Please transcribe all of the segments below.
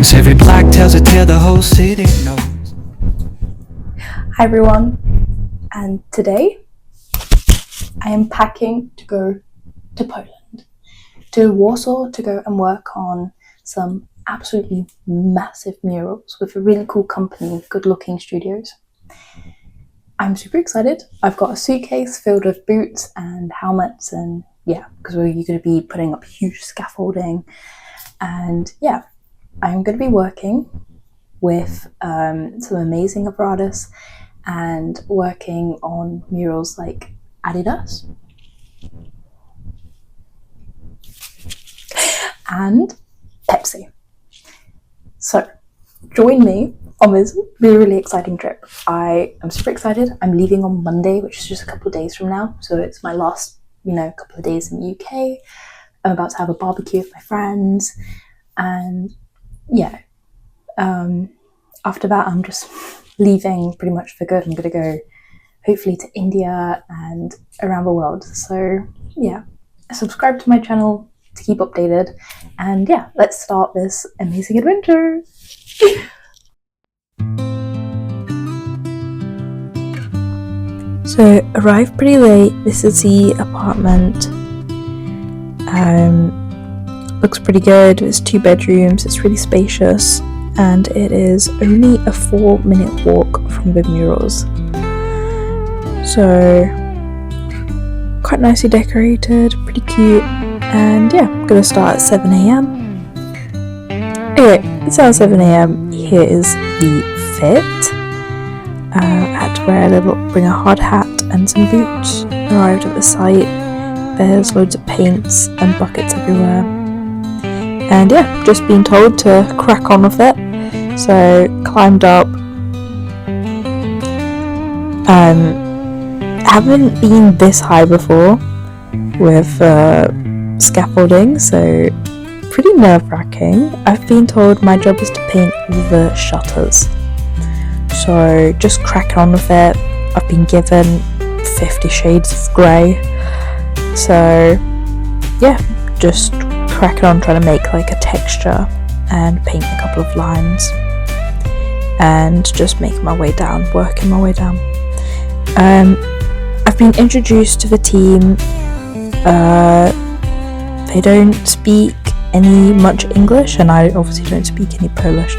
'Cause every black tells a tale the whole city knows. Hi everyone, and today I am packing to go to Poland, to Warsaw, to go and work on some absolutely massive murals with a really cool company, Good Looking Studios. I'm super excited. I've got a suitcase filled with boots and helmets, and yeah, because we're going to be putting up huge scaffolding, and yeah, I'm going to be working with some amazing other artists and working on murals like Adidas and Pepsi. So join me on this really exciting trip. I am super excited. I'm leaving on Monday, which is just a couple of days from now. So it's my last, couple of days in the UK. I'm about to have a barbecue with my friends, and yeah, after that I'm just leaving pretty much for good. I'm going to go hopefully to India and around the world. So yeah, subscribe to my channel to keep updated, and yeah, let's start this amazing adventure. So arrived pretty late. This is the apartment. Looks pretty good. It's 2 bedrooms. It's really spacious, and it is only a 4-minute walk from the murals. So quite nicely decorated, pretty cute, and yeah, I'm gonna start at 7 a.m. Anyway, it's now 7 a.m. Here is the fit. I had to bring a hard hat and some boots. Arrived at the site. There's loads of paints and buckets everywhere. And yeah, just been told to crack on with it. So climbed up. Haven't been this high before with scaffolding, so pretty nerve-wracking. I've been told my job is to paint all the shutters. So just cracking on with it. I've been given 50 shades of grey. So yeah, just cracking on trying to make like a texture and paint a couple of lines, and just making my way down, working my way down. I've been introduced to the team. They don't speak much English, and I obviously don't speak any Polish,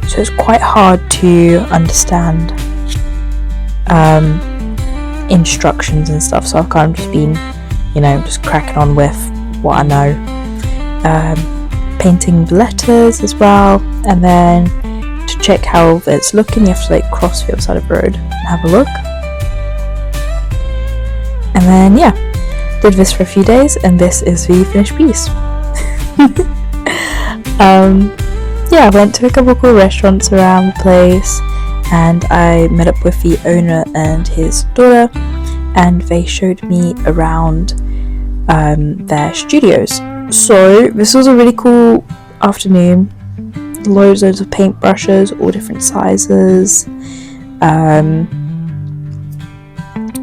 so it's quite hard to understand instructions and stuff. So I've kind of just been, just cracking on with what I know. Painting the letters as well, and then to check how it's looking, you have to cross the other side of the road and have a look. And then yeah, did this for a few days, and this is the finished piece. I went to a couple of cool restaurants around the place, and I met up with the owner and his daughter, and they showed me around their studios. So this was a really cool afternoon. Loads of paintbrushes, all different sizes, a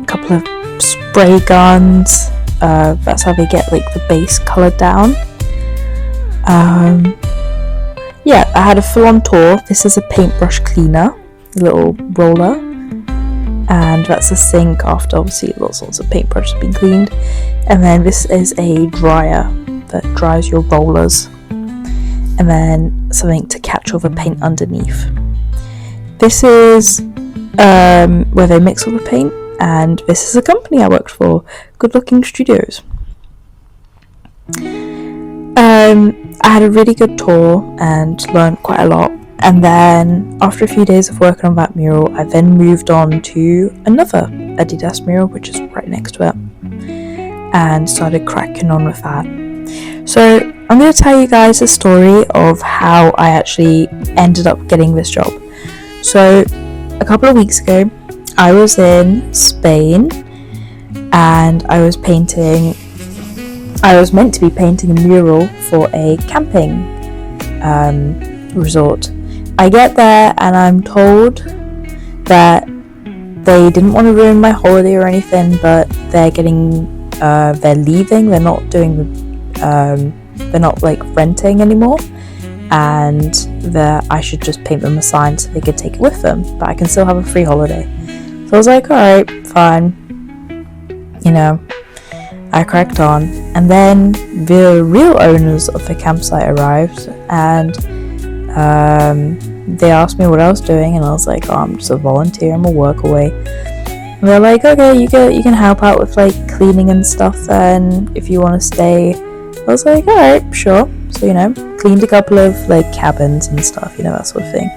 couple of spray guns. That's how they get the base colour down. I had a full-on tour. This is a paintbrush cleaner, a little roller, and that's a sink after obviously lots of paintbrushes have been cleaned. And then this is a dryer that dries your rollers, and then something to catch all the paint underneath. This is where they mix all the paint, and this is a company I worked for, Good Looking Studios. I had a really good tour and learned quite a lot, and then after a few days of working on that mural, I then moved on to another Adidas mural, which is right next to it, and started cracking on with that. So I'm going to tell you guys a story of how I actually ended up getting this job. So a couple of weeks ago, I was in Spain, and I was meant to be painting a mural for a camping resort. I get there and I'm told that they didn't want to ruin my holiday or anything, but they're leaving. They're not doing they're not renting anymore. and that I should just paint them a sign so they could take it with them, but I can still have a free holiday. So I was like, alright, fine. You know, I cracked on, and then the real owners of the campsite arrived, and they asked me what I was doing, and I was like, oh, I'm just a volunteer, I'm a workaway. And they're like, okay, you can help out with like cleaning and stuff, and if you want to stay. I was like, alright, sure. So, you know, cleaned a couple of like cabins and stuff, you know, that sort of thing.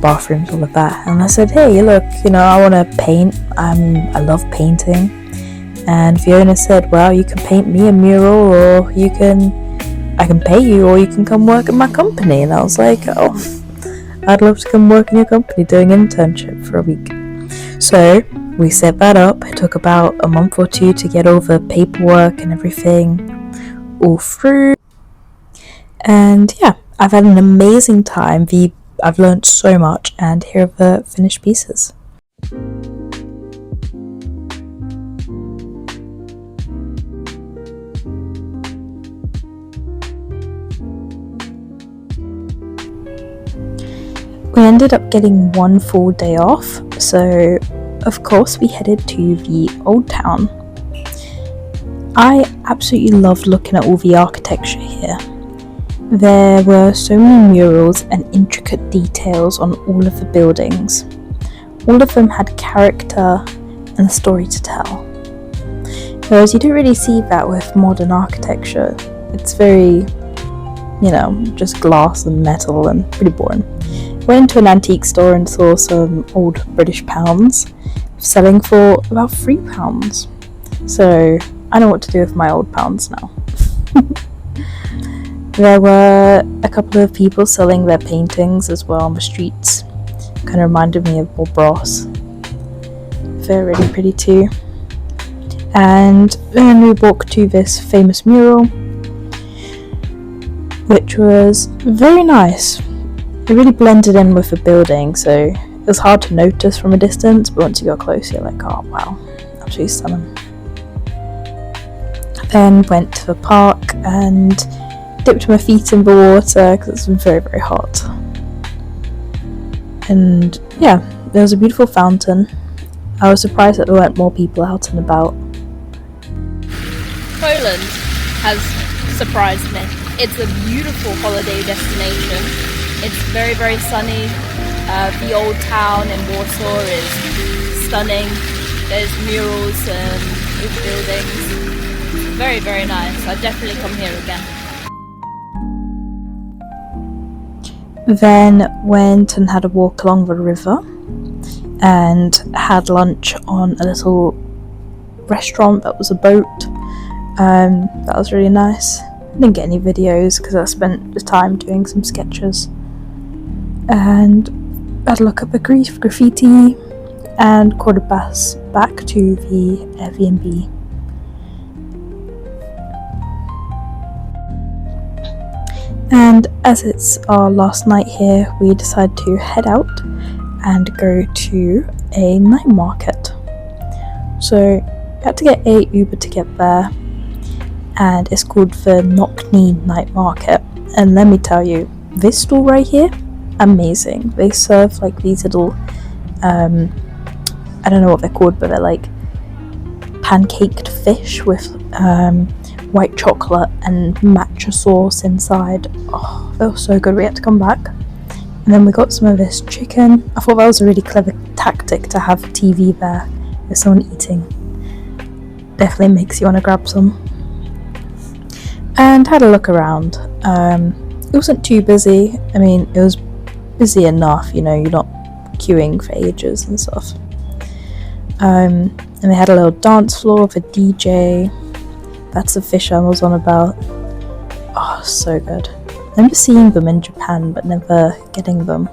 Bathrooms, all of that. And I said, hey, look, you know, I want to paint. I love painting. And Fiona said, well, you can paint me a mural, or I can pay you, or you can come work at my company. And I was like, oh, I'd love to come work in your company doing internship for a week. So we set that up. It took about a month or two to get all the paperwork and everything all through. And yeah, I've had an amazing time. I've learned so much, and here are the finished pieces. We ended up getting one full day off, so of course we headed to the old town. I absolutely loved looking at all the architecture here. There were so many murals and intricate details on all of the buildings. All of them had character and a story to tell. Whereas you don't really see that with modern architecture. It's very, you know, just glass and metal and pretty boring. Went into an antique store and saw some old British pounds selling for about £3. So I know what to do with my old pounds now. There were a couple of people selling their paintings as well on the streets. Kind of reminded me of Bob Ross. They're really pretty too. And then we walked to this famous mural, which was very nice. It really blended in with the building, so it was hard to notice from a distance, but once you got close, you're like, oh wow, absolutely stunning. Then went to the park and dipped my feet in the water because it was very, very hot. And yeah, there was a beautiful fountain. I was surprised that there weren't more people out and about. Poland has surprised me. It's a beautiful holiday destination. It's very, very sunny. The old town in Warsaw is stunning. There's murals and new buildings. Very, very nice. I'd definitely come here again. Then went and had a walk along the river and had lunch on a little restaurant that was a boat. That was really nice. Didn't get any videos because I spent the time doing some sketches. And had a look at the graffiti and caught a bus back to the Airbnb. And as it's our last night here, we decided to head out and go to a night market. So we had to get a Uber to get there, and it's called the Knockney Night Market. And let me tell you, this stall right here, amazing. They serve like these little, I don't know what they're called, but they're like pancaked fish with white chocolate and matcha sauce inside. Oh, they were so good. We had to come back. And then we got some of this chicken. I thought that was a really clever tactic to have TV there with someone eating. Definitely makes you want to grab some. And had a look around. It wasn't too busy. I mean, it was busy enough, you know, you're not queuing for ages and stuff. And they had a little dance floor with a DJ. That's the fish I was on about. Oh, so good. I remember seeing them in Japan, but never getting them.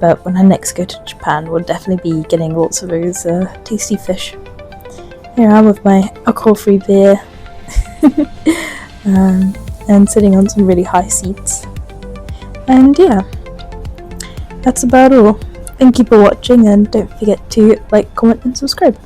But when I next go to Japan, we'll definitely be getting lots of those tasty fish. Here I am with my alcohol-free beer. And sitting on some really high seats. And yeah, that's about all. Thank you for watching, and don't forget to like, comment and subscribe.